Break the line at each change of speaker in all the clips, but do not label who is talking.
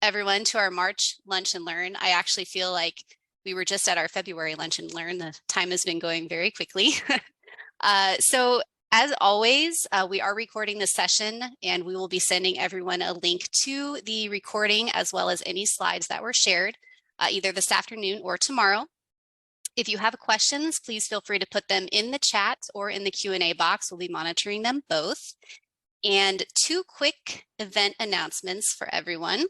everyone to our March Lunch and Learn. I actually feel like we were just at our February Lunch and Learn. The time has been going very quickly. So as always, we are recording this session and we will be sending everyone a link to the recording as well as any slides that were shared either this afternoon or tomorrow. If you have questions, please feel free to put them in the chat or in the Q&A box. We'll be monitoring them both. And 2 quick event announcements for everyone.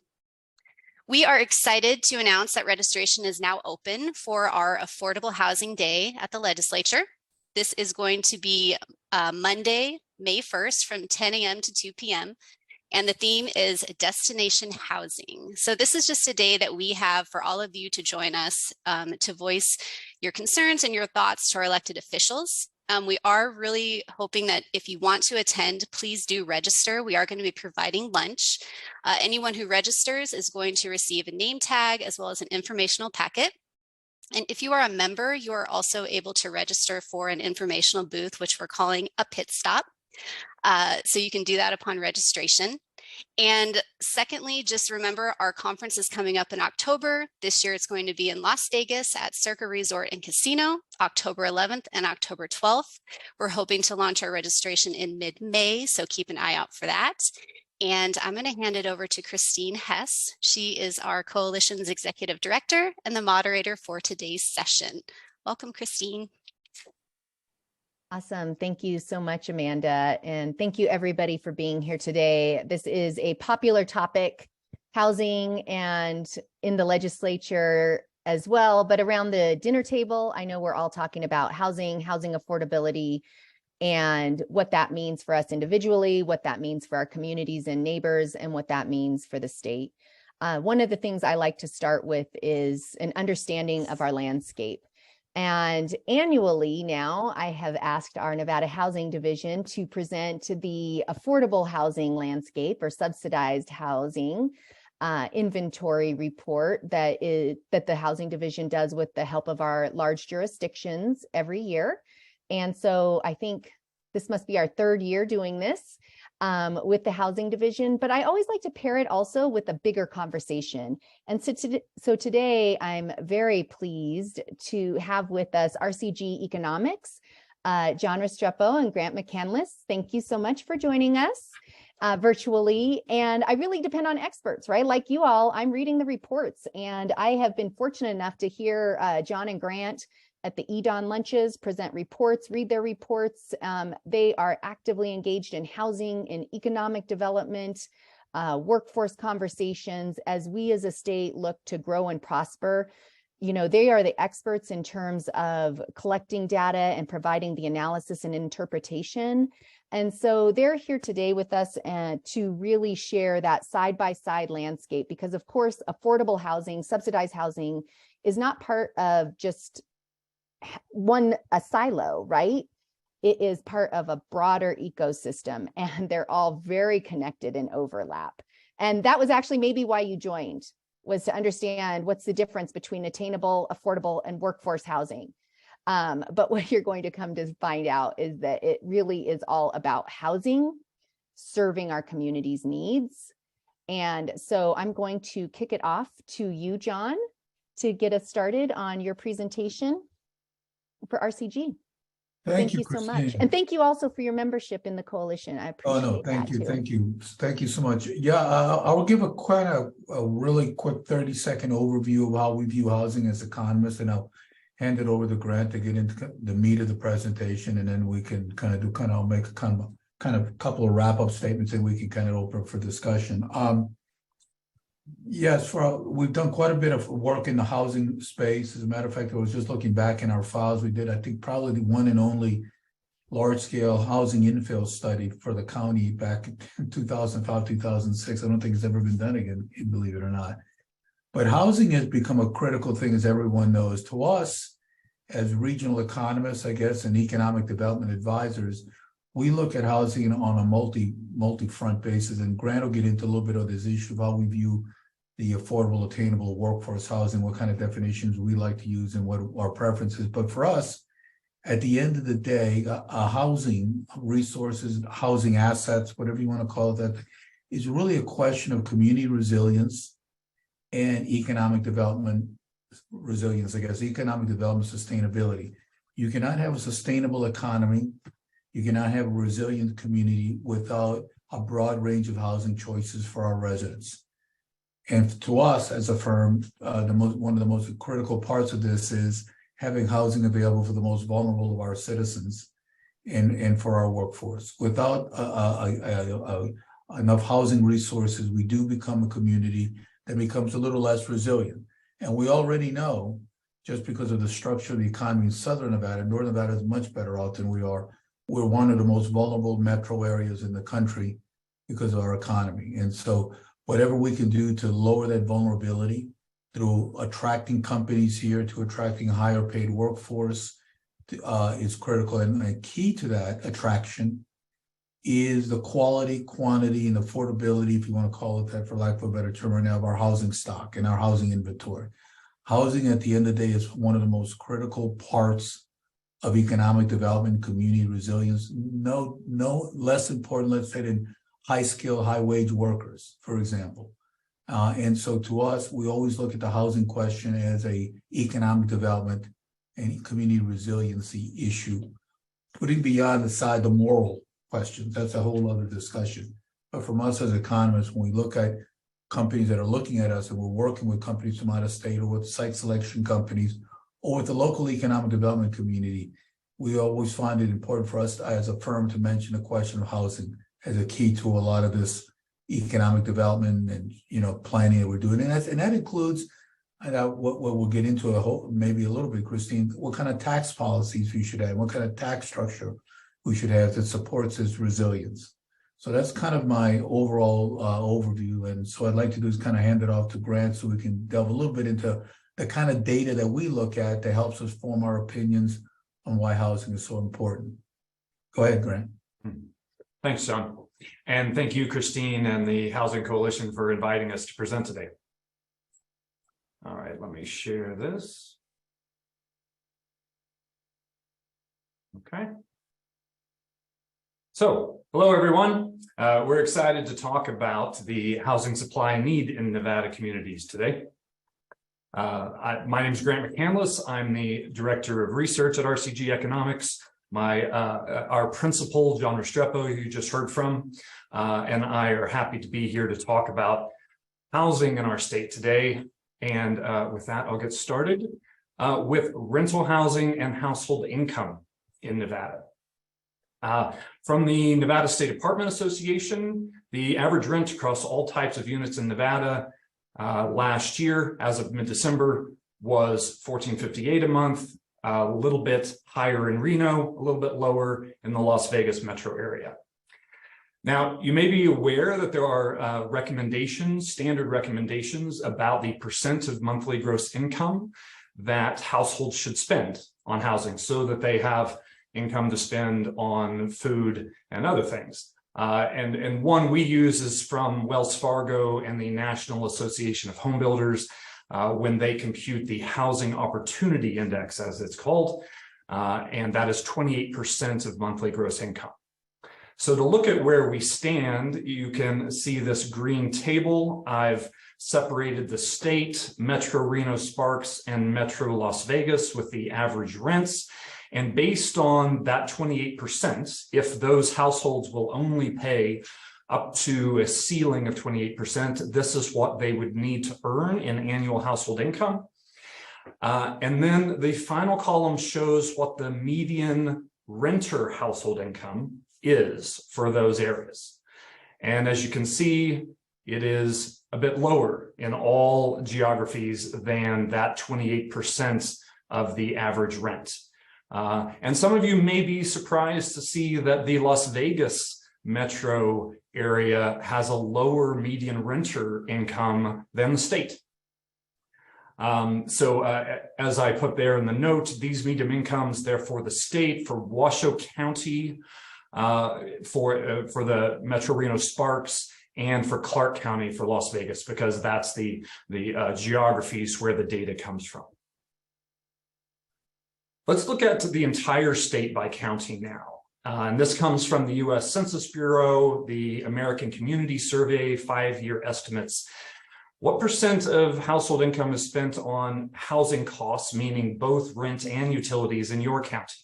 We are excited to announce that registration is now open for our Affordable Housing Day at the Legislature. This is going to be Monday, May 1st from 10 a.m. to 2 p.m. And the theme is Destination Housing. So this is just a day that we have for all of you to join us to voice your concerns and your thoughts to our elected officials. We are really hoping that if you want to attend, please do register. We are going to be providing lunch. Anyone who registers is going to receive a name tag as well as an informational packet. And if you are a member, you are also able to register for an informational booth, which we're calling a pit stop. So you can do that upon registration. And secondly, just remember our conference is coming up in October. This year it's going to be in Las Vegas at Circa Resort and Casino, October 11th and October 12th. We're hoping to launch our registration in mid-May, so keep an eye out for that. And I'm going to hand it over to Christine Hess. She is our Coalition's Executive Director and the moderator for today's session. Welcome, Christine.
Awesome. Thank you so much, Amanda. And thank you everybody for being here today. This is a popular topic, housing and in the legislature as well, but around the dinner table, I know we're all talking about housing affordability, and what that means for us individually, what that means for our communities and neighbors, and what that means for the state. One of the things I like to start with is an understanding of our landscape. And annually now, I have asked our Nevada Housing Division to present the affordable housing landscape or subsidized housing inventory report that the Housing Division does with the help of our large jurisdictions every year. And so I think this must be our 3rd year doing this with the Housing Division, but I always like to pair it also with a bigger conversation. And so today I'm very pleased to have with us RCG Economics, John Restrepo and Grant McCandless. Thank you so much for joining us virtually. And I really depend on experts, right? Like you all, I'm reading the reports, and I have been fortunate enough to hear John and Grant at the EDON lunches, present reports, read their reports. They are actively engaged in housing and economic development, workforce conversations as we as a state look to grow and prosper. You know, they are the experts in terms of collecting data and providing the analysis and interpretation. And so they're here today with us to really share that side-by-side landscape, because of course, affordable housing, subsidized housing is not part of just a silo, right? It is part of a broader ecosystem, and they're all very connected and overlap. And that was actually maybe why you joined, was to understand what's the difference between attainable, affordable, and workforce housing. But what you're going to come to find out is that it really is all about housing, serving our community's needs. And so I'm going to kick it off to you, John, to get us started on your presentation for RCG. Thank you so much. And thank you also for your membership in the coalition. I appreciate it. Oh, no,
thank you. Thank you so much. Yeah, I will give a really quick 30-second overview of how we view housing as economists, and I'll hand it over to Grant to get into the meat of the presentation, and then we can I'll make a couple of wrap-up statements, and we can kind of open for discussion. Yes, we've done quite a bit of work in the housing space. As a matter of fact, I was just looking back in our files. We did, I think, probably the one and only large-scale housing infill study for the county back in 2005, 2006. I don't think it's ever been done again, believe it or not. But housing has become a critical thing, as everyone knows. To us, as regional economists, I guess, and economic development advisors, we look at housing on a multi-front basis, and Grant will get into a little bit of this issue of how we view the affordable, attainable workforce housing, what kind of definitions we like to use and what our preferences. But for us, at the end of the day, housing resources, housing assets, whatever you want to call it, that is really a question of community resilience, and economic development resilience, I guess, economic development sustainability. You cannot have a sustainable economy, you cannot have a resilient community without a broad range of housing choices for our residents. And to us as a firm, one of the most critical parts of this is having housing available for the most vulnerable of our citizens and for our workforce. Without enough housing resources, we do become a community that becomes a little less resilient. And we already know, just because of the structure of the economy in Southern Nevada, Northern Nevada is much better off than we are. We're one of the most vulnerable metro areas in the country because of our economy. And so whatever we can do to lower that vulnerability through attracting companies here, to attracting a higher paid workforce is critical. And the key to that attraction is the quality, quantity, and affordability, if you want to call it that for lack of a better term right now, of our housing stock and our housing inventory. Housing at the end of the day is one of the most critical parts of economic development, community resilience. No less important, let's say, than high skill, high wage workers, for example. And so to us, we always look at the housing question as a economic development and community resiliency issue, putting beyond aside the moral questions. That's a whole other discussion. But from us as economists, when we look at companies that are looking at us and we're working with companies from out of state or with site selection companies or with the local economic development community, we always find it important for us as a firm to mention the question of housing as a key to a lot of this economic development and planning that we're doing. And that includes what we'll get into maybe a little bit, Christine, what kind of tax policies we should have, what kind of tax structure we should have that supports this resilience. So that's kind of my overall overview. And so I'd like to do is kind of hand it off to Grant so we can delve a little bit into the kind of data that we look at that helps us form our opinions on why housing is so important. Go ahead, Grant.
Thanks, John. And thank you, Christine, and the Housing Coalition for inviting us to present today. All right, let me share this. Okay. So, hello, everyone. We're excited to talk about the housing supply need in Nevada communities today. My name is Grant McCandless. I'm the Director of Research at RCG Economics. Our principal, John Restrepo, who you just heard from, and I are happy to be here to talk about housing in our state today. And with that, I'll get started with rental housing and household income in Nevada. From the Nevada State Apartment Association, the average rent across all types of units in Nevada last year, as of mid-December, was $1,458 a month, a little bit higher in Reno, a little bit lower in the Las Vegas metro area. Now, you may be aware that there are standard recommendations about the percent of monthly gross income that households should spend on housing so that they have income to spend on food and other things. And one we use is from Wells Fargo and the National Association of Home Builders when they compute the Housing Opportunity Index, as it's called, and that is 28% of monthly gross income. So to look at where we stand, you can see this green table. I've separated the state, Metro Reno Sparks, and Metro Las Vegas with the average rents. And based on that 28%, if those households will only pay up to a ceiling of 28%, this is what they would need to earn in annual household income. And then the final column shows what the median renter household income is for those areas. And as you can see, it is a bit lower in all geographies than that 28% of the average rent. And some of you may be surprised to see that the Las Vegas metro area has a lower median renter income than the state. As I put there in the note, these median incomes, therefore the state, for Washoe County, for the Metro Reno Sparks, and for Clark County for Las Vegas, because that's the geographies where the data comes from. Let's look at the entire state by county now. And this comes from the U.S. Census Bureau, the American Community Survey, 5-year estimates. What percent of household income is spent on housing costs, meaning both rent and utilities in your county?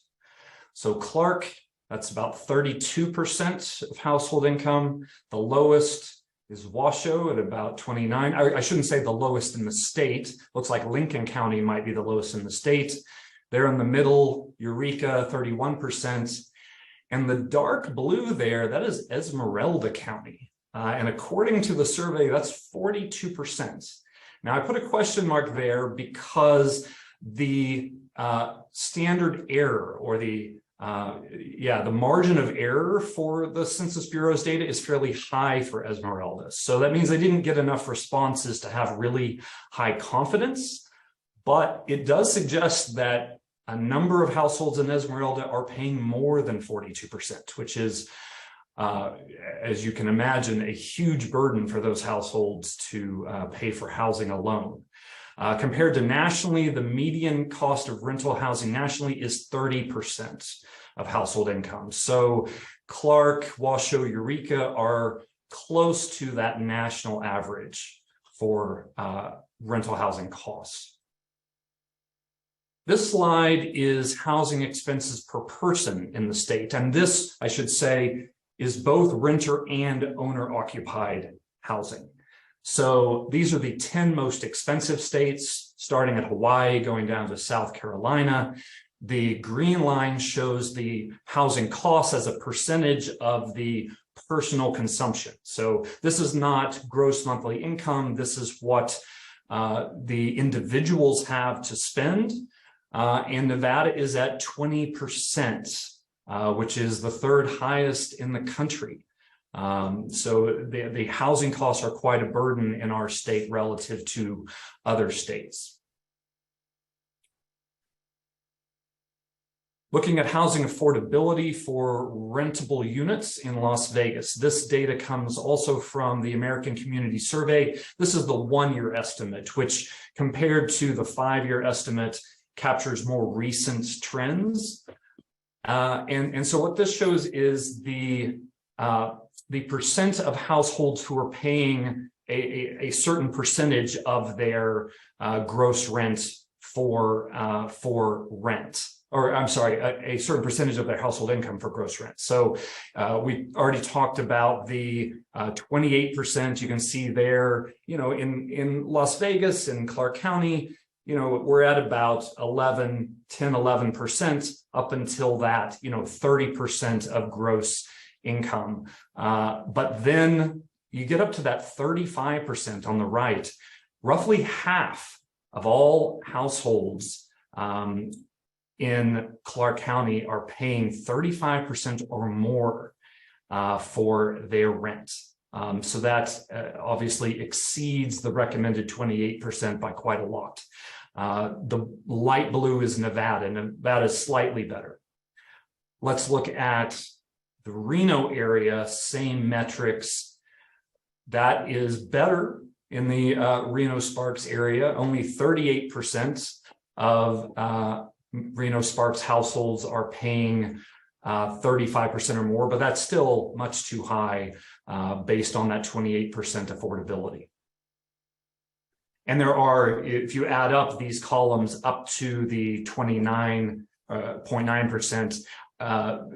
So Clark, that's about 32% of household income. The lowest is Washoe at about 29. I shouldn't say the lowest in the state. Looks like Lincoln County might be the lowest in the state. There in the middle, Eureka, 31%. And the dark blue there, that is Esmeralda County. And according to the survey, that's 42%. Now, I put a question mark there because the standard error, or the margin of error for the Census Bureau's data is fairly high for Esmeralda. So that means they didn't get enough responses to have really high confidence, but it does suggest that a number of households in Esmeralda are paying more than 42%, which is, as you can imagine, a huge burden for those households to pay for housing alone. Compared to nationally, the median cost of rental housing nationally is 30% of household income. So Clark, Washoe, Eureka are close to that national average for rental housing costs. This slide is housing expenses per person in the state. And this, I should say, is both renter and owner-occupied housing. So these are the 10 most expensive states, starting at Hawaii, going down to South Carolina. The green line shows the housing costs as a percentage of the personal consumption. So this is not gross monthly income. This is what the individuals have to spend. And Nevada is at 20%. Which is the third highest in the country. So the housing costs are quite a burden in our state relative to other states. Looking at housing affordability for rentable units in Las Vegas. This data comes also from the American Community Survey. This is the one-year estimate, which compared to the 5-year estimate captures more recent trends. And so what this shows is the percent of households who are paying a certain percentage of their gross rent for rent, or I'm sorry, a certain percentage of their household income for gross rent. So we already talked about the 28%. You can see there, in Las Vegas and Clark County, we're at about 11% up until that, 30% of gross income. But then you get up to that 35% on the right. Roughly half of all households in Clark County are paying 35% or more for their rent. So that obviously exceeds the recommended 28% by quite a lot. The light blue is Nevada, and Nevada is slightly better. Let's look at the Reno area, same metrics. That is better in the Reno-Sparks area. Only 38% of Reno-Sparks households are paying 35% or more, but that's still much too high based on that 28% affordability. And there are, if you add up these columns up to the 29.9%,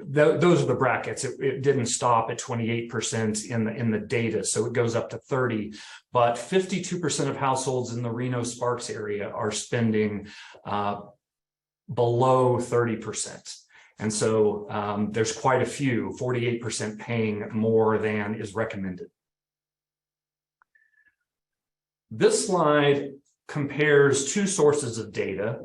those are the brackets. It didn't stop at 28% in the data, so it goes up to 30. But 52% of households in the Reno-Sparks area are spending below 30%. And so there's quite a few, 48% paying more than is recommended. This slide compares two sources of data,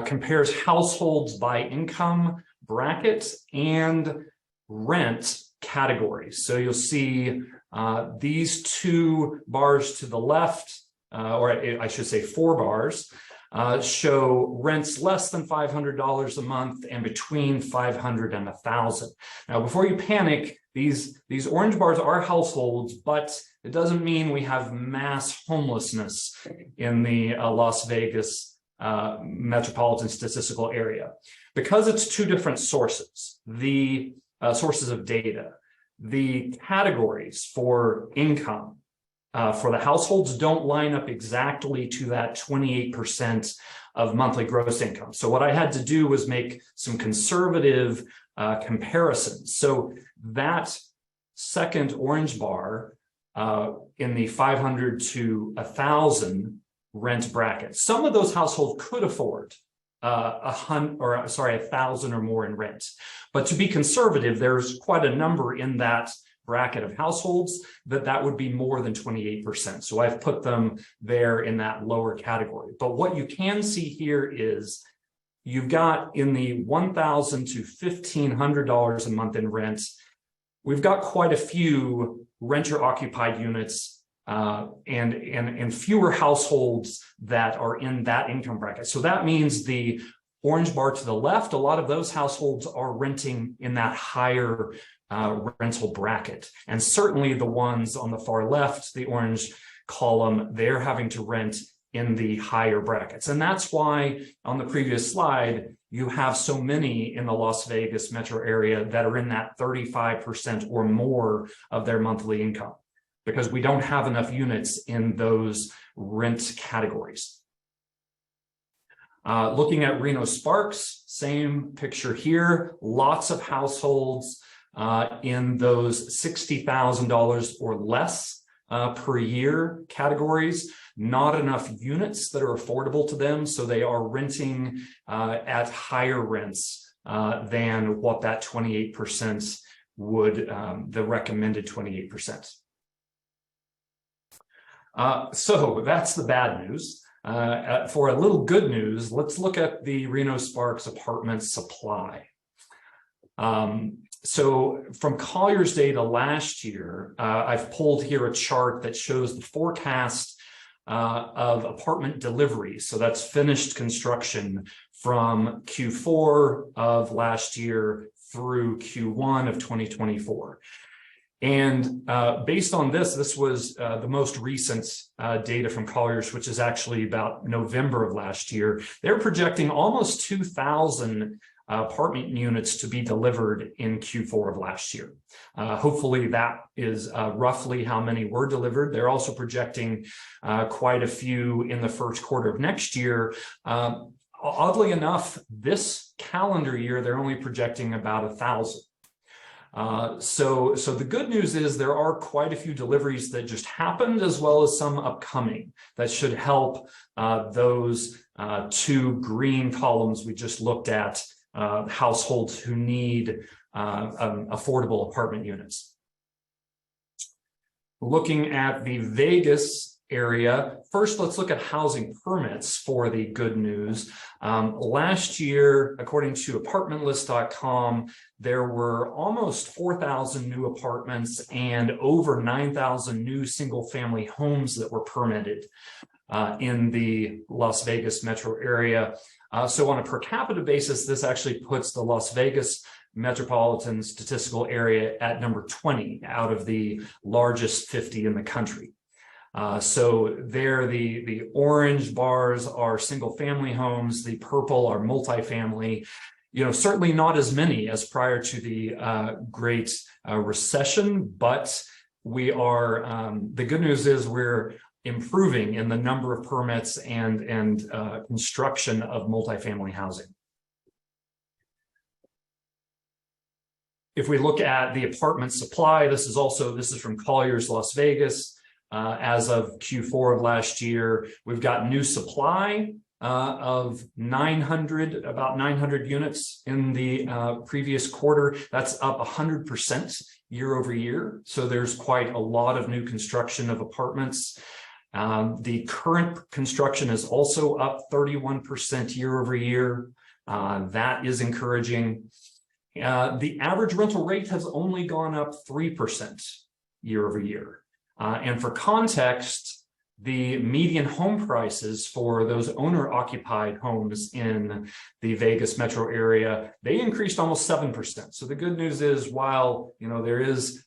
compares households by income bracket and rent categories. So you'll see these two bars to the left, or I should say 4 bars, show rents less than $500 a month and between $500 and $1,000. Now, before you panic, these orange bars are households, but it doesn't mean we have mass homelessness in the Las Vegas metropolitan statistical area. Because it's two different sources, the sources of data, the categories for income for the households don't line up exactly to that 28% of monthly gross income. So what I had to do was make some conservative comparisons. So that second orange bar in the 500 to 1,000 rent bracket, some of those households could afford 1,000 or more in rent. But to be conservative, there's quite a number in that bracket of households that would be more than 28%. So I've put them there in that lower category. But what you can see here is you've got in the $1,000 to $1,500 a month in rent, we've got quite a few renter occupied units and fewer households that are in that income bracket. So that means the orange bar to the left, a lot of those households are renting in that higher rental bracket. And certainly the ones on the far left, the orange column, they're having to rent in the higher brackets. And that's why on the previous slide, you have so many in the Las Vegas metro area that are in that 35% or more of their monthly income, because we don't have enough units in those rent categories. Looking at Reno Sparks, same picture here, lots of households in those $60,000 or less per year categories, not enough units that are affordable to them, so they are renting at higher rents than what that 28% would, the recommended 28%. So that's the bad news. For a little good news, let's look at the Reno Sparks apartment supply. So from Collier's data last year, I've pulled here a chart that shows the forecast of apartment deliveries. So that's finished construction from Q4 of last year through Q1 of 2024. And based on this was the most recent data from Collier's, which is actually about November of last year. They're projecting almost 2,000 apartment units to be delivered in Q4 of last year. Hopefully that is roughly how many were delivered. They're also projecting quite a few in the first quarter of next year. Oddly enough, this calendar year, they're only projecting about 1,000. So the good news is there are quite a few deliveries that just happened, as well as some upcoming that should help those two green columns we just looked at, households who need affordable apartment units. Looking at the Vegas area, first let's look at housing permits for the good news. Last year, according to apartmentlist.com, there were almost 4,000 new apartments and over 9,000 new single-family homes that were permitted in the Las Vegas metro area. So on a per capita basis, this actually puts the Las Vegas metropolitan statistical area at number 20 out of the largest 50 in the country. So there, the orange bars are single family homes, the purple are multifamily, certainly not as many as prior to the Great Recession, but we are, the good news is we're improving in the number of permits and construction of multifamily housing. If we look at the apartment supply, this is from Collier's Las Vegas. As of Q4 of last year, we've got new supply of about 900 units in the previous quarter. That's up 100% year over year. So there's quite a lot of new construction of apartments. The current construction is also up 31% year over year. That is encouraging. The average rental rate has only gone up 3% year over year. And for context, the median home prices for those owner-occupied homes in the Vegas metro area, they increased almost 7%. So the good news is, while there is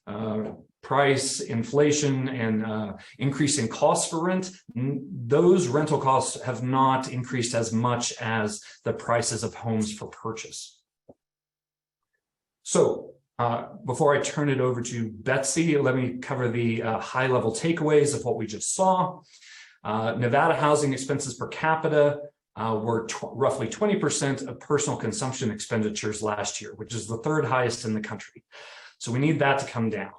price inflation and increasing costs for rent, those rental costs have not increased as much as the prices of homes for purchase. So Before I turn it over to Betsy, let me cover the high-level takeaways of what we just saw. Nevada housing expenses per capita were roughly 20% of personal consumption expenditures last year, which is the third highest in the country. So we need that to come down.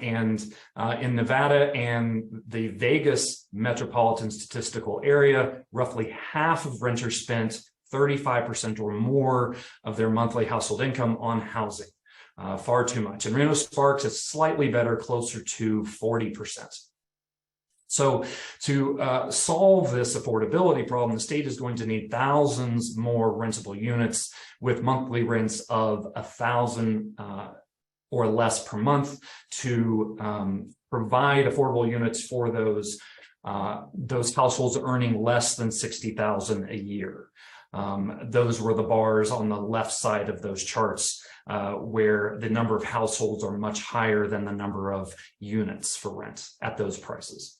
In Nevada and the Vegas metropolitan statistical area, roughly half of renters spent 35% or more of their monthly household income on housing. Far too much. And Reno Sparks is slightly better, closer to 40%. So to solve this affordability problem, the state is going to need thousands more rentable units with monthly rents of $1,000 or less per month to provide affordable units for those households earning less than $60,000 a year. Those were the bars on the left side of those charts, where the number of households are much higher than the number of units for rent at those prices.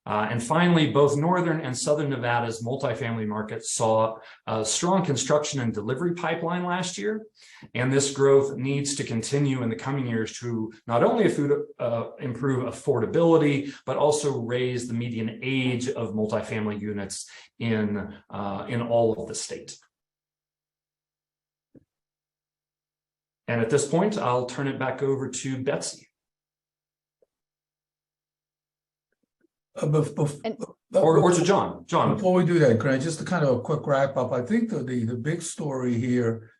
And finally, both Northern and Southern Nevada's multifamily markets saw a strong construction and delivery pipeline last year. And this growth needs to continue in the coming years to not only improve affordability, but also raise the median age of multifamily units in all of the state. And at this point, I'll turn it back over to Betsy. Or to John.
Before we do that, Grant, just to kind of a quick wrap up, I think the big story here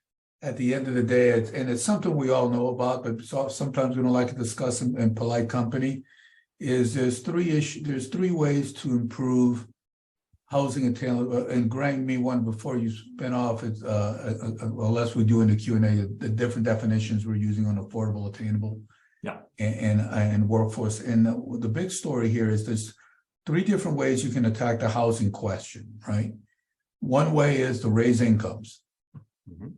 at the end of the day, and it's something we all know about, but sometimes we don't like to discuss in polite company, is there's three ways to improve housing attainment. And Grant, me one before you spin off, it's unless we do in the Q&A, the different definitions we're using on affordable, attainable, and workforce. And the big story here is there's three different ways you can attack the housing question, right? One way is to raise incomes.
Mm-hmm.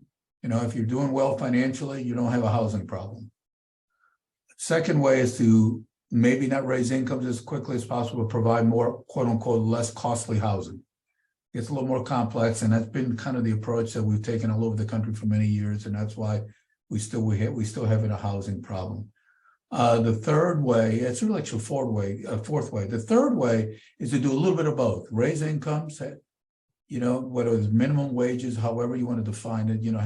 You know, if you're doing well financially, you don't have a housing problem. Second way is to maybe not raise incomes as quickly as possible, provide more, quote unquote, less costly housing. It's a little more complex, and that's been kind of the approach that we've taken all over the country for many years, and that's why we still have a housing problem. The third way, it's really like a fourth way. The third way is to do a little bit of both. Raise incomes, you know, whether it's minimum wages, however you want to define it, you know,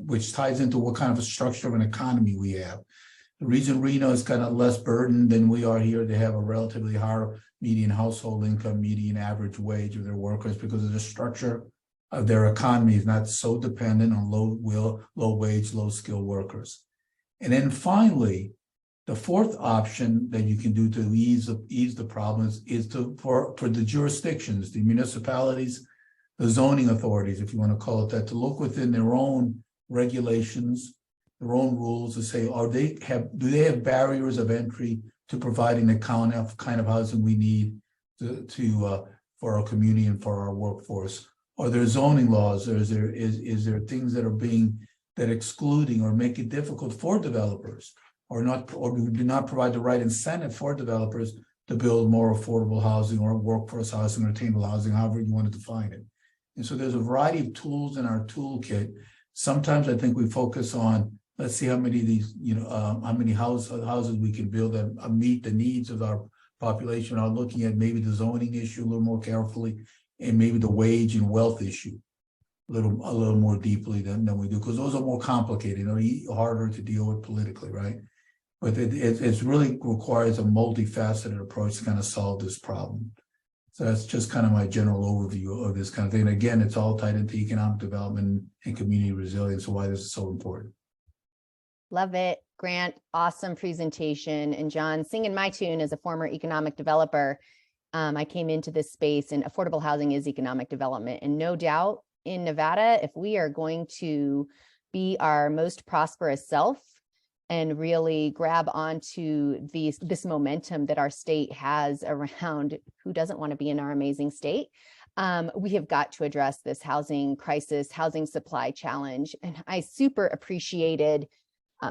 which ties into what kind of a structure of an economy we have. The reason Reno is kind of less burdened than we are here, they have a relatively higher median household income, median average wage of their workers, because of the structure of their economy is not so dependent on low wage, low skill workers. And then finally, the fourth option that you can do to ease the problems is for the jurisdictions, the municipalities, the zoning authorities, if you want to call it that, to look within their own regulations, their own rules, to say, do they have barriers of entry to providing the kind of housing we need for our community and for our workforce? Are there zoning laws? Is there things that excluding or make it difficult for developers, or do not provide the right incentive for developers to build more affordable housing or workforce housing or attainable housing, however you want to define it? And so there's a variety of tools in our toolkit. Sometimes I think we focus on, let's see how many of these, how many houses we can build that meet the needs of our population, are looking at maybe the zoning issue a little more carefully, and maybe the wage and wealth issue a little more deeply than we do, because those are more complicated, harder to deal with politically, right? But it really requires a multifaceted approach to kind of solve this problem. So that's just kind of my general overview of this kind of thing. And again, it's all tied into economic development and community resilience, and why this is so important.
Love it, Grant. Awesome presentation. And John, singing my tune as a former economic developer. I came into this space, and affordable housing is economic development. And no doubt in Nevada, if we are going to be our most prosperous self and really grab onto this momentum that our state has around who doesn't want to be in our amazing state, we have got to address this housing crisis, housing supply challenge. And I super appreciated,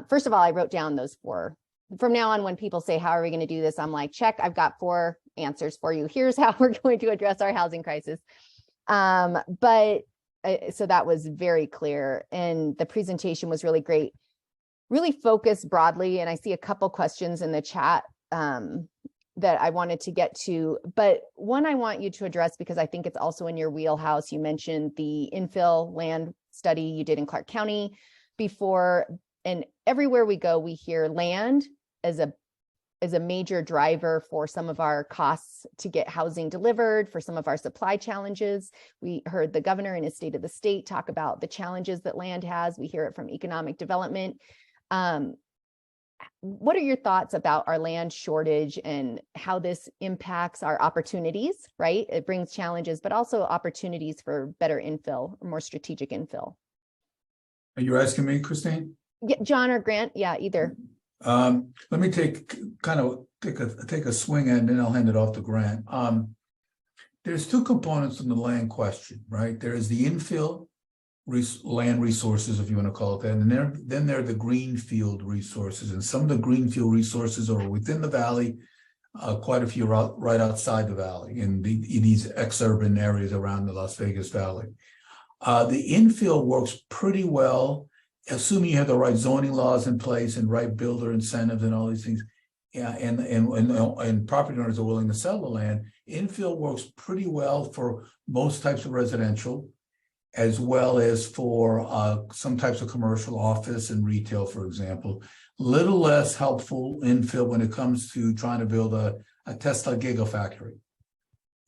first of all, I wrote down those four. From now on, when people say, how are we going to do this? I'm like, check, I've got 4 answers for you. Here's how we're going to address our housing crisis. So that was very clear, and the presentation was really great. really focus broadly, and I see a couple questions in the chat that I wanted to get to, but one I want you to address because I think it's also in your wheelhouse. You mentioned the infill land study you did in Clark County before, and everywhere we go, we hear land as a major driver for some of our costs to get housing delivered, for some of our supply challenges. We heard the governor in his State of the State talk about the challenges that land has. We hear it from economic development. What are your thoughts about our land shortage and how this impacts our opportunities, right? It brings challenges, but also opportunities for better infill, or more strategic infill.
Are you asking me, Christine?
Yeah, John or Grant, yeah, either.
Let me take a swing at it, and then I'll hand it off to Grant. There's two components in the land question, right? There is the infill land resources, if you want to call it that, and then there are the greenfield resources, and some of the greenfield resources are within the valley, quite a few right outside the valley in these ex-urban areas around the Las Vegas Valley. The infill works pretty well, assuming you have the right zoning laws in place and right builder incentives and all these things, and property owners are willing to sell the land. Infill works pretty well for most types of residential, as well as for some types of commercial, office and retail, for example. Little less helpful infill when it comes to trying to build a Tesla gigafactory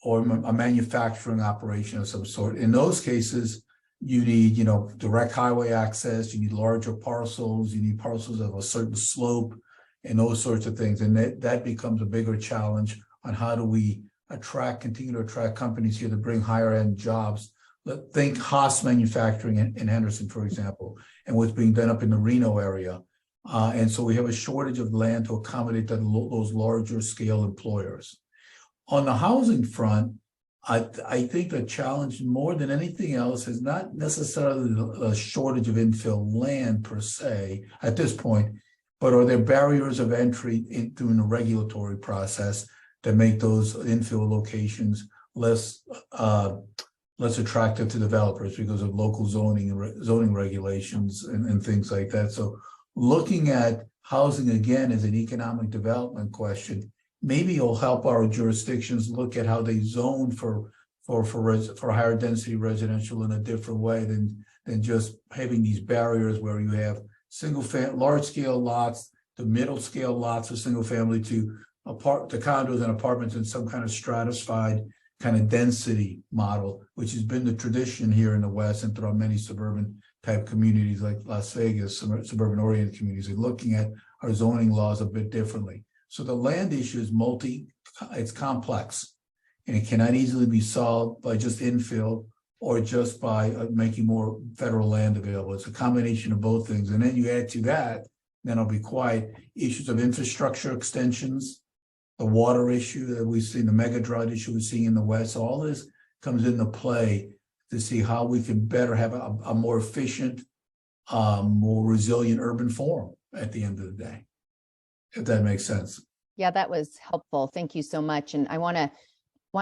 or a manufacturing operation of some sort. In those cases, you need, direct highway access, you need larger parcels, you need parcels of a certain slope and those sorts of things. And that becomes a bigger challenge on how do we continue to attract companies here to bring higher end jobs. Think Haas Manufacturing in Henderson, for example, and what's being done up in the Reno area. And so we have a shortage of land to accommodate those larger scale employers. On the housing front, I think the challenge more than anything else is not necessarily a shortage of infill land per se at this point, but are there barriers of entry through the regulatory process that make those infill locations less attractive to developers because of local zoning regulations and things like that. So looking at housing again as an economic development question, maybe it'll help our jurisdictions look at how they zone for higher density residential in a different way than just having these barriers where you have large scale lots, the middle scale lots of single family to condos and apartments in some kind of stratified kind of density model, which has been the tradition here in the West and throughout many suburban type communities like Las Vegas, suburban oriented communities, and looking at our zoning laws a bit differently. So the land issue is it's complex, and it cannot easily be solved by just infill or just by making more federal land available. It's a combination of both things. And then you add to that, then I'll be quiet, issues of infrastructure extensions, the water issue that we've seen, the mega drought issue we're seeing in the West. So all this comes into play to see how we can better have a more efficient, more resilient urban form at the end of the day, if that makes sense.
Yeah, that was helpful. Thank you so much. And I want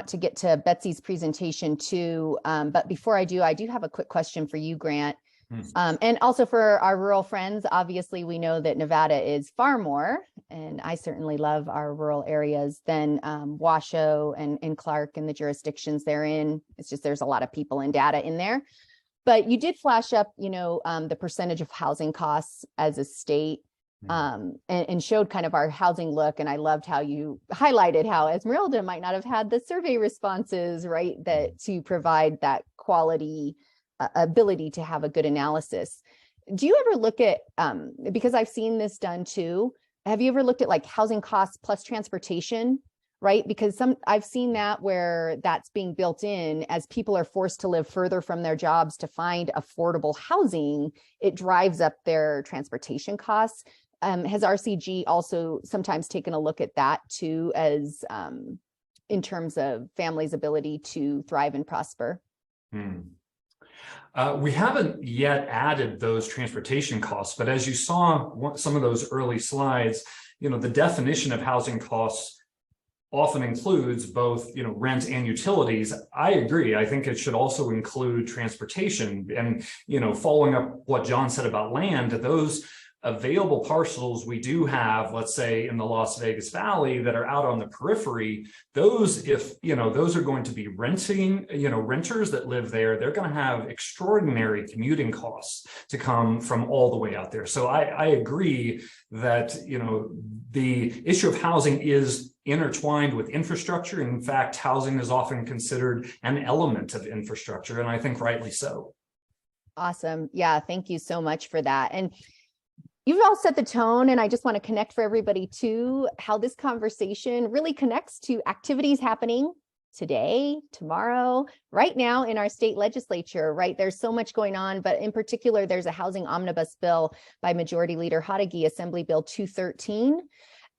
to get to Betsy's presentation too. But before I do have a quick question for you, Grant. And also for our rural friends, obviously we know that Nevada is far more, and I certainly love our rural areas, than Washoe and Clark and the jurisdictions they're in. It's just there's a lot of people and data in there. But you did flash up, the percentage of housing costs as a state, and showed kind of our housing look. And I loved how you highlighted how Esmeralda might not have had the survey responses, right, that to provide that quality ability to have a good analysis. Do you ever look at, because I've seen this done too, have you ever looked at like housing costs plus transportation, right? Because I've seen that where that's being built in as people are forced to live further from their jobs to find affordable housing, it drives up their transportation costs. Has RCG also sometimes taken a look at that too, as in terms of families' ability to thrive and prosper?
We haven't yet added those transportation costs, but as you saw some of those early slides, the definition of housing costs often includes both, rent and utilities. I agree. I think it should also include transportation. And, following up what John said about land, those available parcels we do have, let's say in the Las Vegas Valley, that are out on the periphery, those, if, you know, those are going to be renting, you know, renters that live there, they're going to have extraordinary commuting costs to come from all the way out there. So I agree that, you know, the issue of housing is intertwined with infrastructure. In fact, housing is often considered an element of infrastructure, and I think rightly so.
Awesome. Yeah, thank you so much for that. And you've all set the tone, and I just want to connect for everybody to how this conversation really connects to activities happening today, tomorrow, right now in our state legislature, right? There's so much going on, but in particular, there's a housing omnibus bill by Majority Leader Hottage, Assembly Bill 213.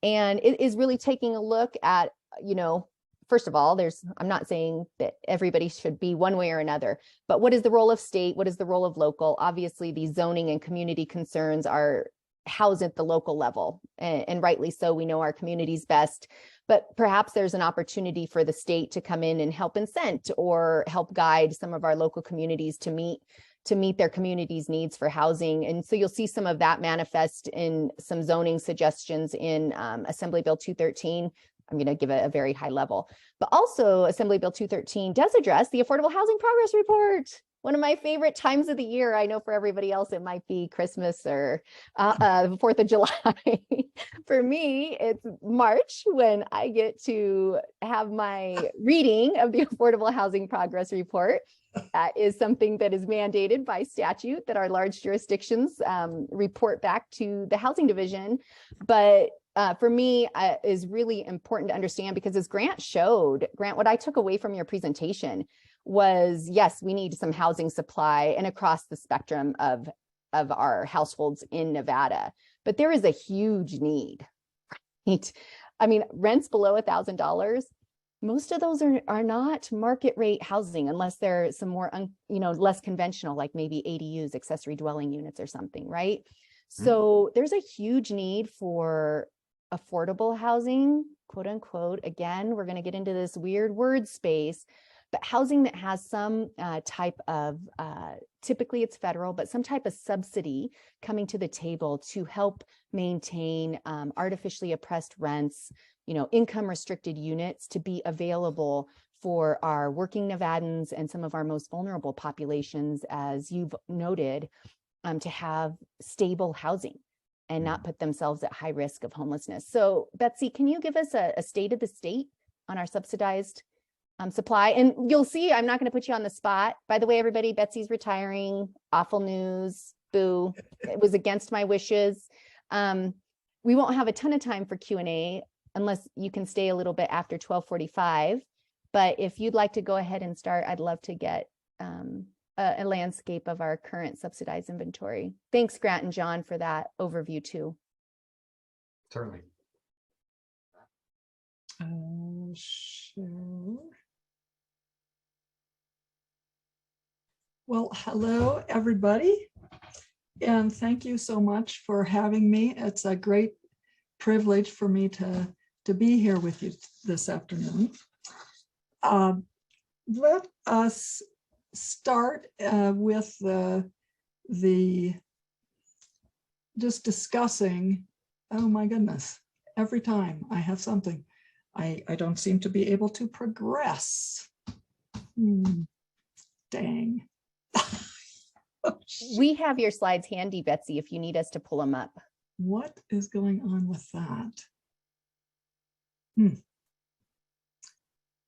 And it is really taking a look at, you know, first of all, I'm not saying that everybody should be one way or another, but what is the role of state? What is the role of local? Obviously, these zoning and community concerns are housed at the local level, and rightly so. We know our communities best, but perhaps there's an opportunity for the state to come in and help incent or help guide some of our local communities to meet their community's needs for housing. And so you'll see some of that manifest in some zoning suggestions in Assembly Bill 213. I'm going to give it a very high level, but also Assembly Bill 213 does address the Affordable Housing Progress Report, one of my favorite times of the year. I know for everybody else, it might be Christmas or 4th of July. For me, it's March when I get to have my reading of the Affordable Housing Progress Report. That is something that is mandated by statute that our large jurisdictions report back to the Housing Division. But for me, is really important to understand, because as Grant, what I took away from your presentation was, yes, we need some housing supply and across the spectrum of our households in Nevada, but there is a huge need, right? I mean, rents below $1,000, most of those are not market rate housing, unless they're some more, less conventional, like maybe ADUs, accessory dwelling units or something, right? So there's a huge need for affordable housing, quote unquote. Again, we're going to get into this weird word space, but housing that has some type of, typically it's federal, but some type of subsidy coming to the table to help maintain artificially oppressed rents, income restricted units to be available for our working Nevadans and some of our most vulnerable populations, as you've noted, to have stable housing and not put themselves at high risk of homelessness. So Betsy, can you give us a state of the state on our subsidized supply? And you'll see, I'm not going to put you on the spot. By the way, everybody, Betsy's retiring. Awful news. Boo. It was against my wishes. We won't have a ton of time for Q&A unless you can stay a little bit after 12:45. But if you'd like to go ahead and start, I'd love to get a landscape of our current subsidized inventory. Thanks, Grant and John, for that overview too.
Certainly.
Sure. Well, hello, everybody, and thank you so much for having me. It's a great privilege for me to be here with you this afternoon. Let us start with the just discussing, oh my goodness, every time I have something, I don't seem to be able to progress. Dang.
We have your slides handy, Betsy, if you need us to pull them up.
What is going on with that?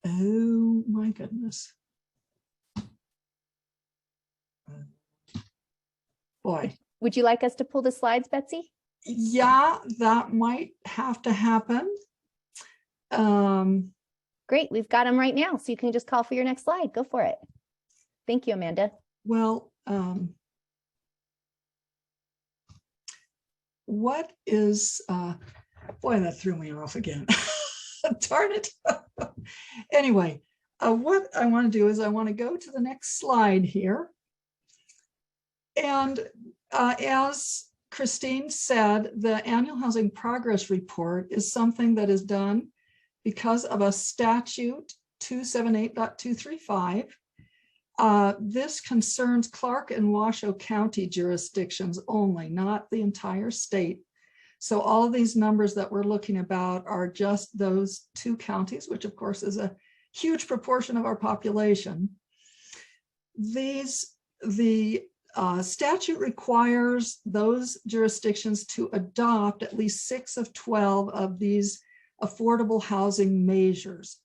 Oh my goodness. Boy.
Would you like us to pull the slides, Betsy?
Yeah, that might have to happen.
Great, we've got them right now, so you can just call for your next slide. Go for it. Thank you, Amanda.
Well, what is, boy, that threw me off again. Darn it. Anyway, what I want to do is I want to go to the next slide here. And as Christine said, the Annual Housing Progress Report is something that is done because of a statute 278.235. This concerns Clark and Washoe County jurisdictions only, not the entire state. So all of these numbers that we're looking about are just those two counties, which of course is a huge proportion of our population. The statute requires those jurisdictions to adopt at least 6 of 12 of these affordable housing measures.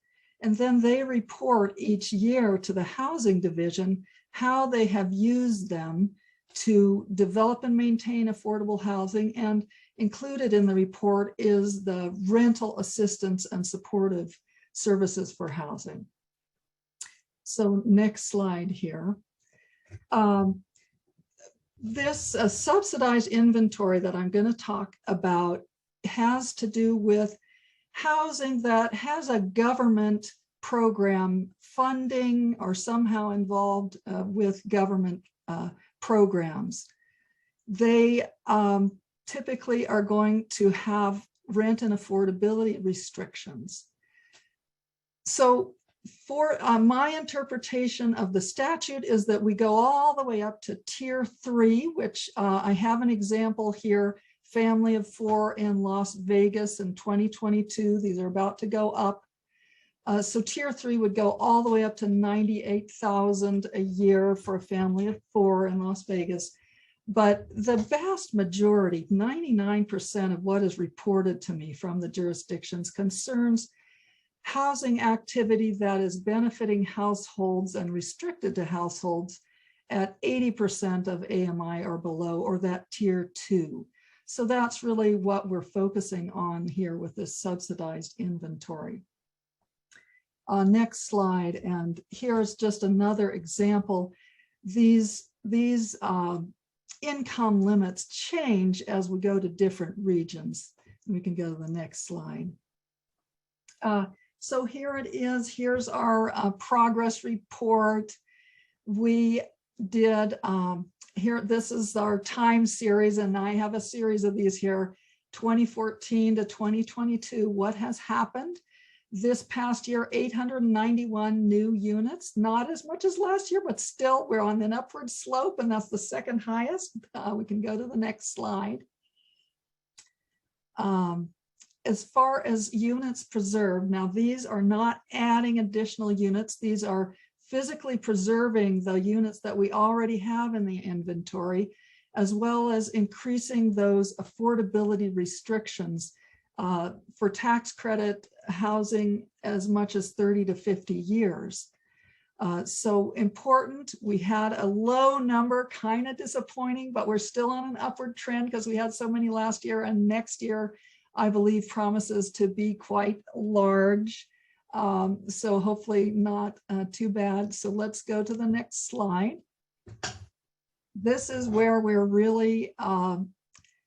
And then they report each year to the housing division how they have used them to develop and maintain affordable housing. And included in the report is the rental assistance and supportive services for housing. So next slide here. This subsidized inventory that I'm going to talk about has to do with housing that has a government program funding or somehow involved with government programs. They typically are going to have rent and affordability restrictions. So for my interpretation of the statute is that we go all the way up to tier 3, which I have an example here, family of 4 in Las Vegas in 2022. These are about to go up. So tier 3 would go all the way up to $98,000 a year for a family of 4 in Las Vegas. But the vast majority, 99% of what is reported to me from the jurisdictions concerns housing activity that is benefiting households and restricted to households at 80% of AMI or below, or that tier 2. So that's really what we're focusing on here with this subsidized inventory. Next slide, and here's just another example. These income limits change as we go to different regions. We can go to the next slide. So here it is. Here's our progress report. We did here, this is our time series, and I have a series of these here, 2014 to 2022. What has happened? This past year, 891 new units, not as much as last year, but still we're on an upward slope, and that's the second highest. We can go to the next slide. As far as units preserved, now these are not adding additional units. These are physically preserving the units that we already have in the inventory, as well as increasing those affordability restrictions for tax credit housing as much as 30 to 50 years. So important. We had a low number, kind of disappointing, but we're still on an upward trend because we had so many last year, and next year, I believe, promises to be quite large. So hopefully not too bad. So let's go to the next slide. This is where we're really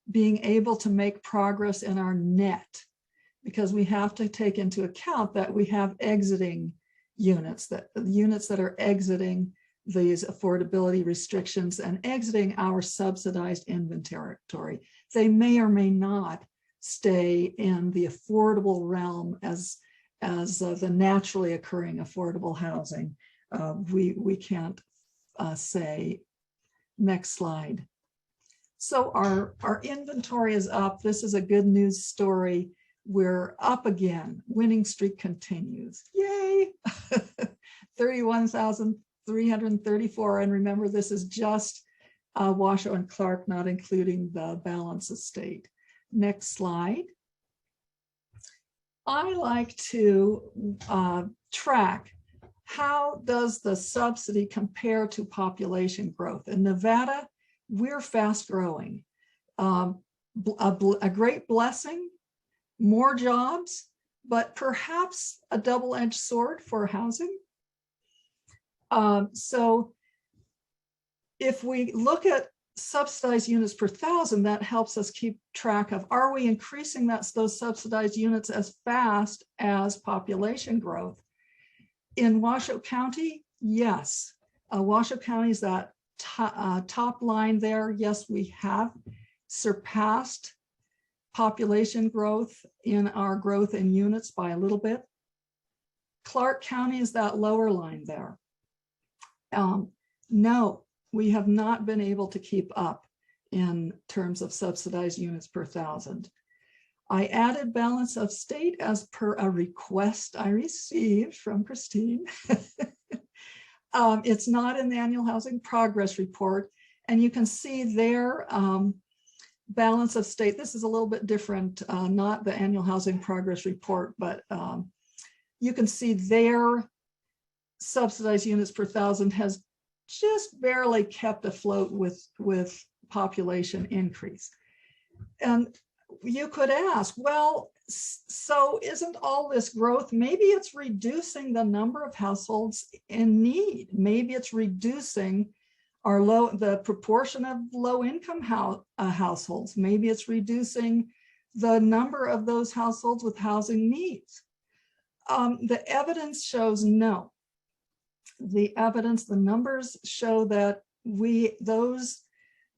being able to make progress in our net, because we have to take into account that we have exiting units, that units that are exiting these affordability restrictions and exiting our subsidized inventory. They may or may not stay in the affordable realm as the naturally occurring affordable housing. We can't say. Next slide. So our inventory is up. This is a good news story. We're up again. Winning streak continues. Yay! 31,334. And remember, this is just Washoe and Clark, not including the balance estate. Next slide. I like to track how does the subsidy compare to population growth. In Nevada, we're fast growing. A great blessing, more jobs, but perhaps a double-edged sword for housing. So if we look at subsidized units per thousand, that helps us keep track of, are we increasing those subsidized units as fast as population growth? In Washoe County, yes. Washoe County is that top line there. Yes, we have surpassed population growth in our growth in units by a little bit. Clark County is that lower line there. No, we have not been able to keep up in terms of subsidized units per thousand. I added balance of state as per a request I received from Christine. It's not in the annual housing progress report, and you can see their balance of state. This is a little bit different, not the annual housing progress report, but you can see their subsidized units per thousand has just barely kept afloat with population increase. And you could ask, well, so isn't all this growth, maybe it's reducing the number of households in need. Maybe it's reducing the proportion of low income households. Maybe it's reducing the number of those households with housing needs. The evidence shows no. The numbers show that those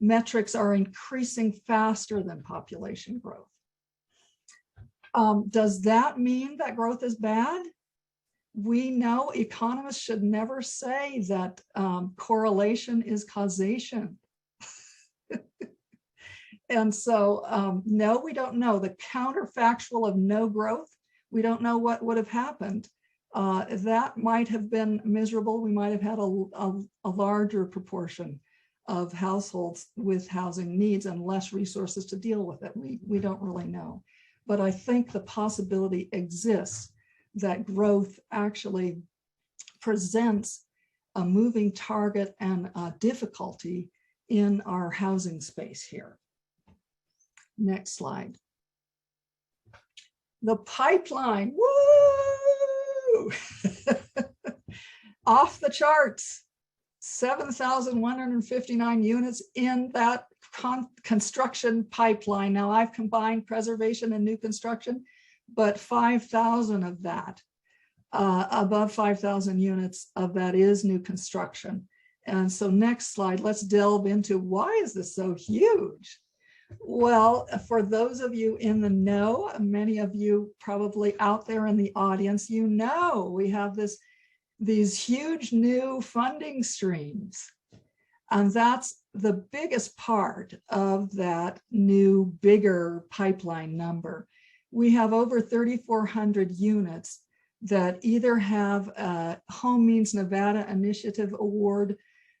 metrics are increasing faster than population growth. Does that mean that growth is bad? We know economists should never say that correlation is causation. And so, no, we don't know. The counterfactual of no growth, we don't know what would have happened. That might have been miserable. We might have had a larger proportion of households with housing needs and less resources to deal with it. We don't really know. But I think the possibility exists that growth actually presents a moving target and a difficulty in our housing space here. Next slide. The pipeline, woo! Off the charts. 7,159 units in that construction pipeline. Now I've combined preservation and new construction, but 5,000 of that, above 5,000 units of that is new construction. And so next slide, let's delve into why is this so huge? Well, for those of you in the know, many of you probably out there in the audience, you know we have these huge new funding streams. And that's the biggest part of that new, bigger pipeline number. We have over 3,400 units that either have a Home Means Nevada Initiative Award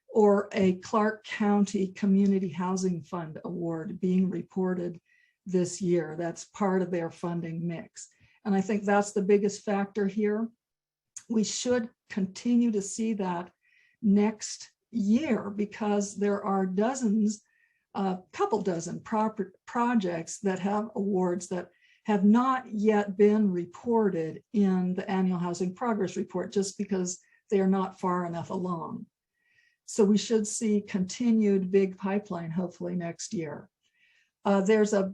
or a Clark County Community Housing Fund Award being reported this year. That's part of their funding mix. And I think that's the biggest factor here. We should continue to see that next year because there are dozens, a couple dozen projects that have awards that have not yet been reported in the annual housing progress report just because they are not far enough along. So we should see continued big pipeline hopefully next year. There's a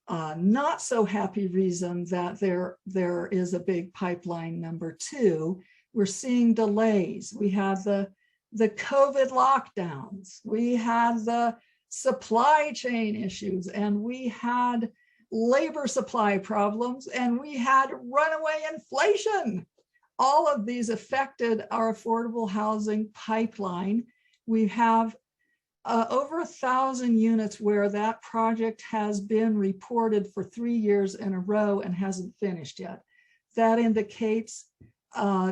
not so happy reason that there is a big pipeline number two. We're seeing delays. We have the COVID lockdowns. We had the supply chain issues, and we had labor supply problems, and we had runaway inflation. All of these affected our affordable housing pipeline. We have over 1,000 units where that project has been reported for 3 years in a row and hasn't finished yet. That indicates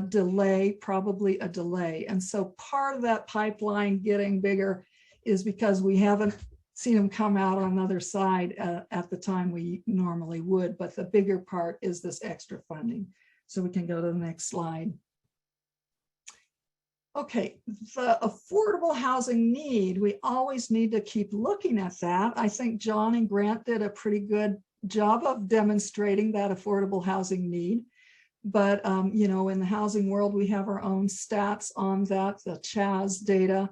delay, probably a delay. And so part of that pipeline getting bigger is because we haven't seen them come out on the other side at the time we normally would. But the bigger part is this extra funding. So we can go to the next slide. Okay, the affordable housing need, we always need to keep looking at that. I think John and Grant did a pretty good job of demonstrating that affordable housing need. But, you know, in the housing world, we have our own stats on that, the CHAZ data.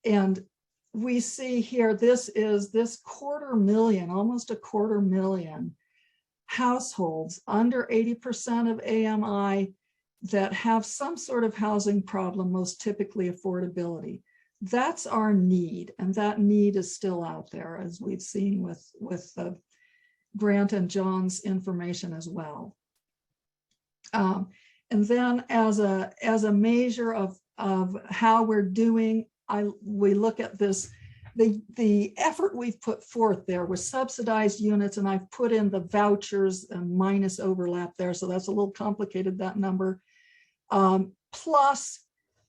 And we see here, this 250,000, almost 250,000 households under 80% of AMI that have some sort of housing problem, most typically affordability. That's our need, and that need is still out there, as we've seen with Grant and John's information as well. And then as a measure of of how we're doing, we look at this, the effort we've put forth there with subsidized units, and I've put in the vouchers and minus overlap there, so that's a little complicated, that number, plus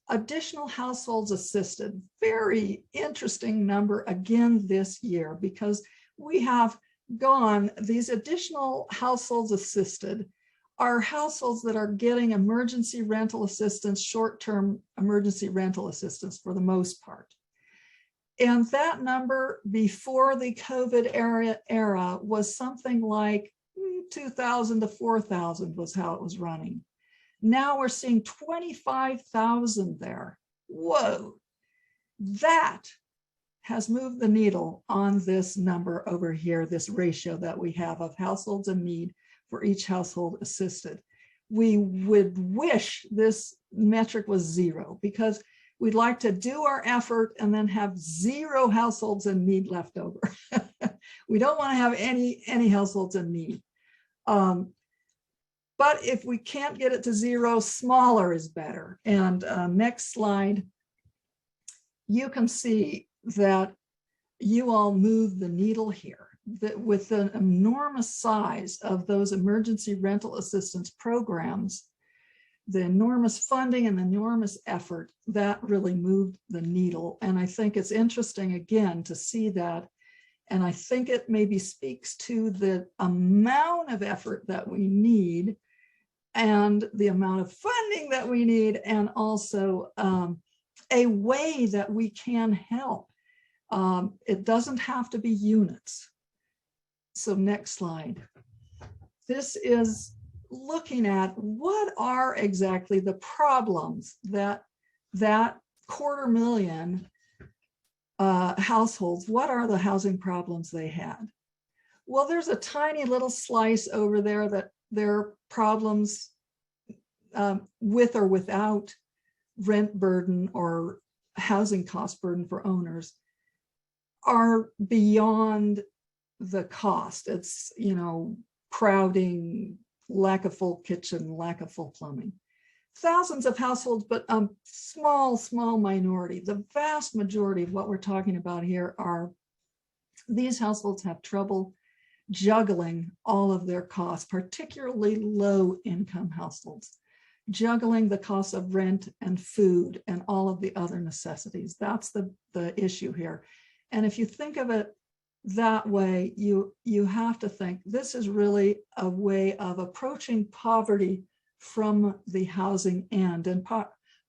additional households assisted. Very interesting number again this year, because we have gone, these additional households assisted are households that are getting emergency rental assistance, short-term emergency rental assistance for the most part. And that number before the COVID era was something like 2,000 to 4,000 was how it was running. Now we're seeing 25,000 there. Whoa, that has moved the needle on this number over here, this ratio that we have of households in need for each household assisted. We would wish this metric was 0, because we'd like to do our effort and then have 0 households in need left over. We don't want to have any households in need. But if we can't get it to 0, smaller is better. And next slide, you can see that you all move the needle here, that with the enormous size of those emergency rental assistance programs, the enormous funding and the enormous effort, that really moved the needle. And I think it's interesting again to see that. And I think it maybe speaks to the amount of effort that we need and the amount of funding that we need, and also a way that we can help. It doesn't have to be units. So next slide. This is looking at what are exactly the problems that 250,000 households, what are the housing problems they had? Well, there's a tiny little slice over there that their problems with or without rent burden or housing cost burden for owners are beyond the cost. It's, crowding, lack of full kitchen, lack of full plumbing. Thousands of households, but small minority. The vast majority of what we're talking about here are these households have trouble juggling all of their costs, particularly low income households, juggling the cost of rent and food and all of the other necessities. That's the issue here. And if you think of it that way, you have to think this is really a way of approaching poverty from the housing end, and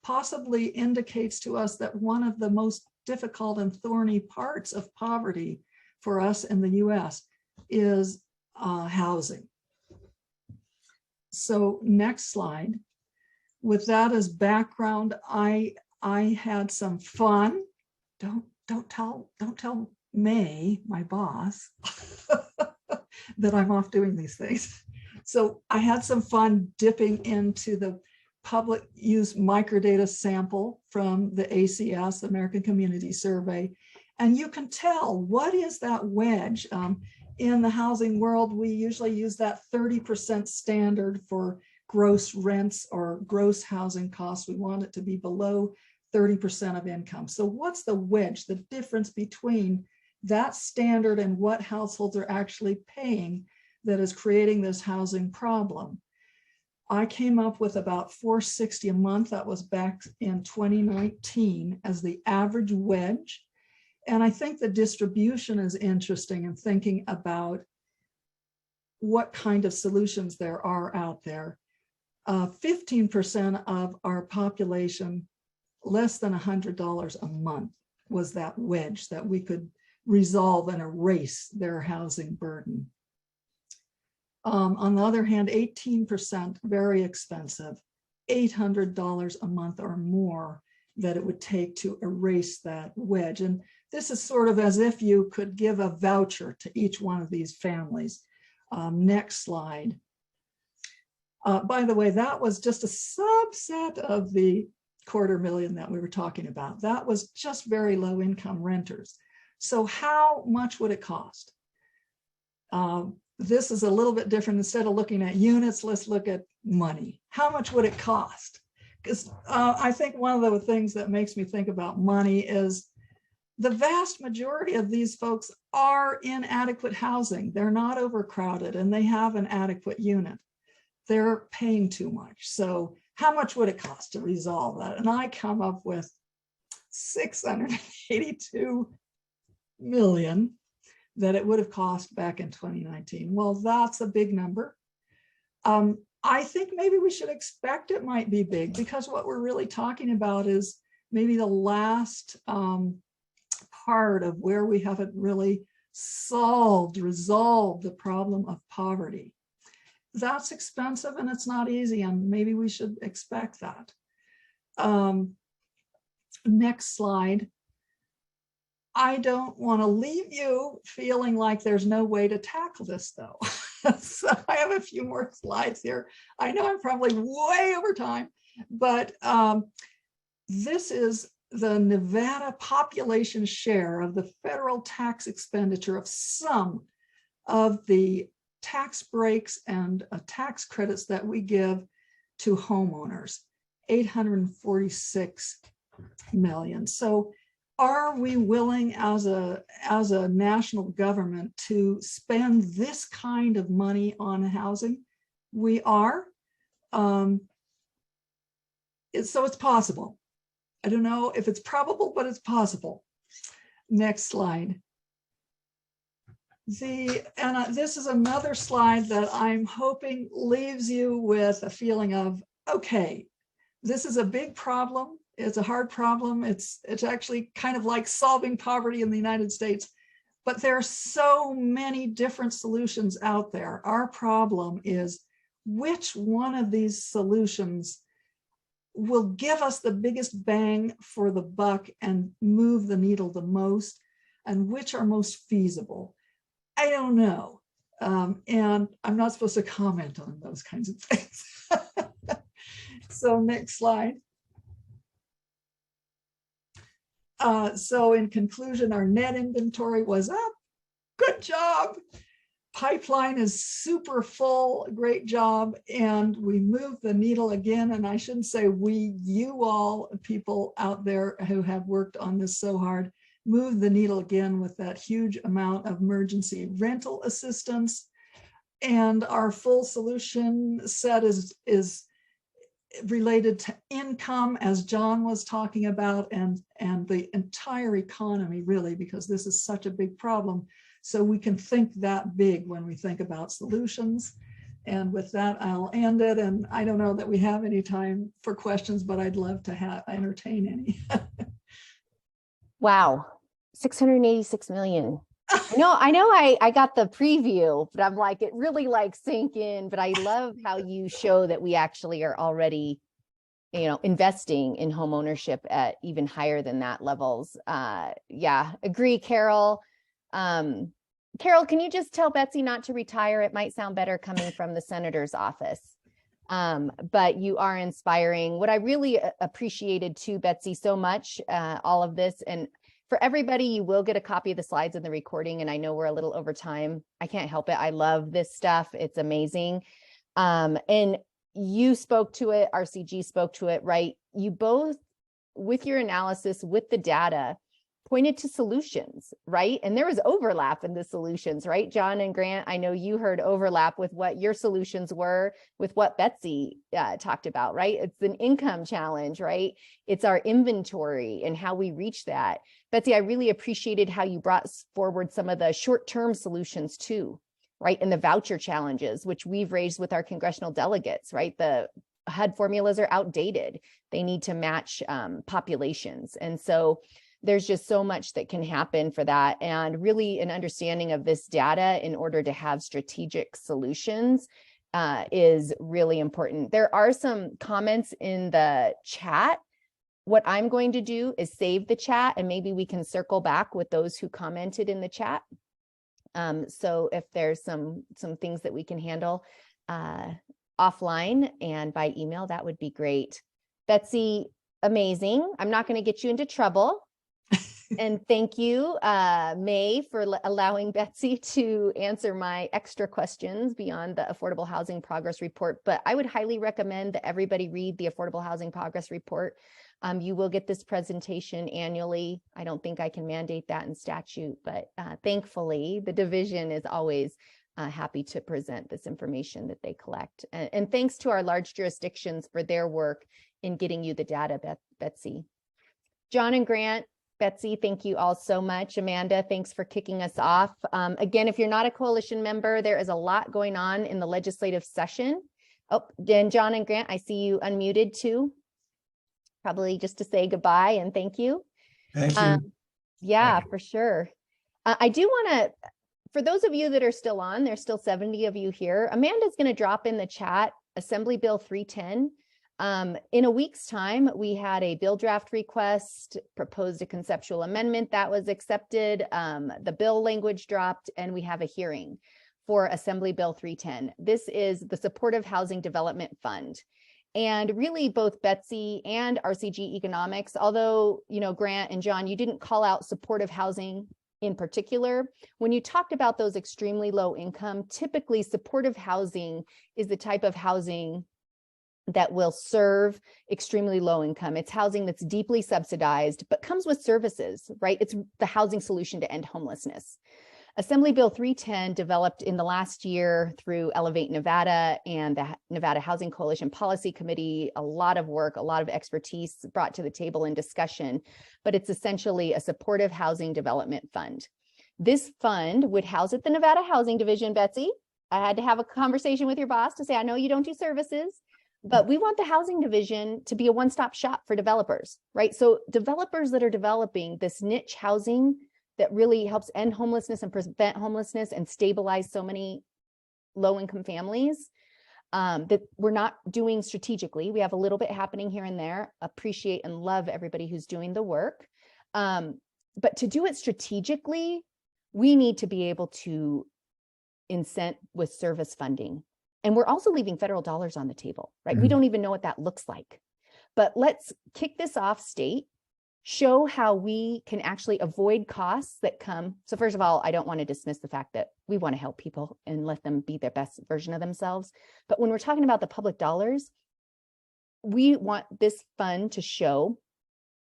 possibly indicates to us that one of the most difficult and thorny parts of poverty for us in the US is housing. So next slide. With that as background, I had some fun. Don't tell May, my boss, that I'm off doing these things. So I had some fun dipping into the public use microdata sample from the ACS, the American Community Survey. And you can tell what is that wedge. In the housing world, we usually use that 30% standard for gross rents or gross housing costs. We want it to be below 30% of income. So what's the wedge, the difference between that standard and what households are actually paying that is creating this housing problem? I came up with about $460 a month. That was back in 2019 as the average wedge. And I think the distribution is interesting in thinking about what kind of solutions there are out there. 15% of our population, less than $100 a month, was that wedge that we could resolve and erase their housing burden. On the other hand, 18%, very expensive, $800 a month or more that it would take to erase that wedge. And this is sort of as if you could give a voucher to each one of these families. Next slide. By the way, that was just a subset of the 250,000 that we were talking about. That was just very low income renters. So how much would it cost? This is a little bit different. Instead of looking at units, let's look at money. How much would it cost? because I think one of the things that makes me think about money is the vast majority of these folks are in adequate housing. They're not overcrowded and they have an adequate unit. They're paying too much. So how much would it cost to resolve that? And I come up with 682 million that it would have cost back in 2019. Well, that's a big number. I think maybe we should expect it might be big, because what we're really talking about is maybe the last part of where we haven't really resolved the problem of poverty. That's expensive and it's not easy, and maybe we should expect that. Next slide. I don't want to leave you feeling like there's no way to tackle this, though. So I have a few more slides here. I know I'm probably way over time, but this is the Nevada population share of the federal tax expenditure of some of the tax breaks and tax credits that we give to homeowners, 846 million. So are we willing as a national government to spend this kind of money on housing? We are. So it's possible. I don't know if it's probable, but it's possible. Next slide. This is another slide that I'm hoping leaves you with a feeling of, okay, this is a big problem. It's a hard problem. It's actually kind of like solving poverty in the United States, but there are so many different solutions out there. Our problem is which one of these solutions will give us the biggest bang for the buck and move the needle the most, and which are most feasible. I don't know. And I'm not supposed to comment on those kinds of things. So next slide. So in conclusion, our net inventory was up. Good job. Pipeline is super full. Great job. And we moved the needle again. And I shouldn't say we, you all people out there who have worked on this so hard, moved the needle again with that huge amount of emergency rental assistance. And our full solution set is related to income, as John was talking about, and the entire economy, really, because this is such a big problem. So we can think that big when we think about solutions. And with that, I'll end it. And I don't know that we have any time for questions, but I'd love to entertain any.
Wow, 686 million. I know I got the preview, but I'm like, it really like sink in, but I love how you show that we actually are already, investing in home ownership at even higher than that levels. Yeah, agree, Carol. Carol, can you just tell Betsy not to retire? It might sound better coming from the senator's office. But you are inspiring. What I really appreciated too, Betsy, so much, all of this, and for everybody, you will get a copy of the slides and the recording. And I know we're a little over time. I can't help it. I love this stuff. It's amazing. And you spoke to it, RCG spoke to it, right? You both, with your analysis, with the data, pointed to solutions, right? And there was overlap in the solutions, right? John and Grant, I know you heard overlap with what your solutions were with what Betsy talked about, right? It's an income challenge, right? It's our inventory and how we reach that. Betsy, I really appreciated how you brought forward some of the short-term solutions too, right? And the voucher challenges, which we've raised with our congressional delegates, right? The HUD formulas are outdated. They need to match populations. And so there's just so much that can happen for that, and really an understanding of this data in order to have strategic solutions is really important. There are some comments in the chat. What I'm going to do is save the chat, and maybe we can circle back with those who commented in the chat. So if there's some things that we can handle offline and by email, that would be great. Betsy, amazing. I'm not going to get you into trouble. And thank you, May, for allowing Betsy to answer my extra questions beyond the Affordable Housing Progress Report. But I would highly recommend that everybody read the Affordable Housing Progress Report. You will get this presentation annually. I don't think I can mandate that in statute, but thankfully, the division is always happy to present this information that they collect. And thanks to our large jurisdictions for their work in getting you the data, Betsy. John and Grant, Betsy, thank you all so much. Amanda, thanks for kicking us off. Again, if you're not a coalition member, there is a lot going on in the legislative session. Oh, then John and Grant, I see you unmuted too. Probably just to say goodbye and thank you.
Thank you.
Yeah,
Thank you.
for sure. I do want to, for those of you that are still on, there's still 70 of you here. Amanda's going to drop in the chat Assembly Bill 310. In a week's time, we had a bill draft request, proposed a conceptual amendment that was accepted. The bill language dropped, and we have a hearing for Assembly Bill 310. This is the Supportive Housing Development Fund. And really both Betsy and RCG Economics, although, you know, Grant and John, you didn't call out supportive housing in particular. When you talked about those extremely low income, typically supportive housing is the type of housing that will serve extremely low income. It's housing that's deeply subsidized, but comes with services, right? It's the housing solution to end homelessness. Assembly Bill 310 developed in the last year through Elevate Nevada and the Nevada Housing Coalition Policy Committee, a lot of work, a lot of expertise brought to the table in discussion, but it's essentially a supportive housing development fund. This fund would house at the Nevada Housing Division, Betsy. I had to have a conversation with your boss to say, I know you don't do services, but we want the housing division to be a one-stop shop for developers, right? So developers that are developing this niche housing that really helps end homelessness and prevent homelessness and stabilize so many low-income families that we're not doing strategically. We have a little bit happening here and there. Appreciate and love everybody who's doing the work. But to do it strategically, we need to be able to incent with service funding. And we're also leaving federal dollars on the table, right?
Mm-hmm.
We don't even know what that looks like. But let's kick this off state, show how we can actually avoid costs that come. So first of all, I don't want to dismiss the fact that we want to help people and let them be their best version of themselves. But when we're talking about the public dollars, we want this fund to show,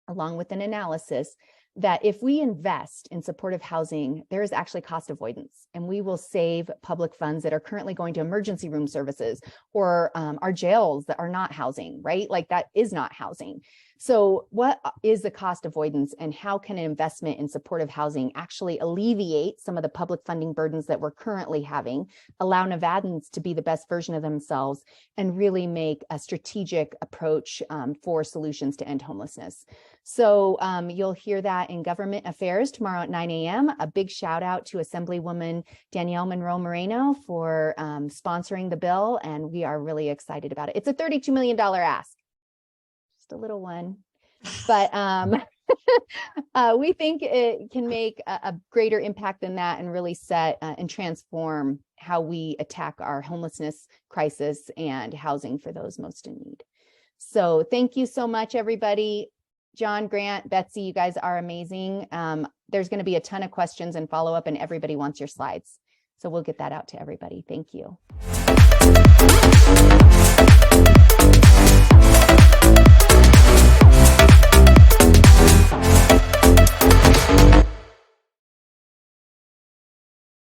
along with an analysis, that if we invest in supportive housing, there is actually cost avoidance, and we will save public funds that are currently going to emergency room services or our jails that are not housing, right? Like that is not housing. So what is the cost avoidance, and how can an investment in supportive housing actually alleviate some of the public funding burdens that we're currently having, allow Nevadans to be the best version of themselves, and really make a strategic approach for solutions to end homelessness? So you'll hear that in Government Affairs tomorrow at 9 a.m. A big shout out to Assemblywoman Danielle Monroe Moreno for sponsoring the bill, and we are really excited about it. It's a $32 million ask. Just a little one, but we think it can make a greater impact than that and really set and transform how we attack our homelessness crisis and housing for those most in need. So thank you so much, everybody. John, Grant, Betsy, you guys are amazing. There's going to be a ton of questions and follow-up, and everybody wants your slides. So we'll get that out to everybody. Thank you.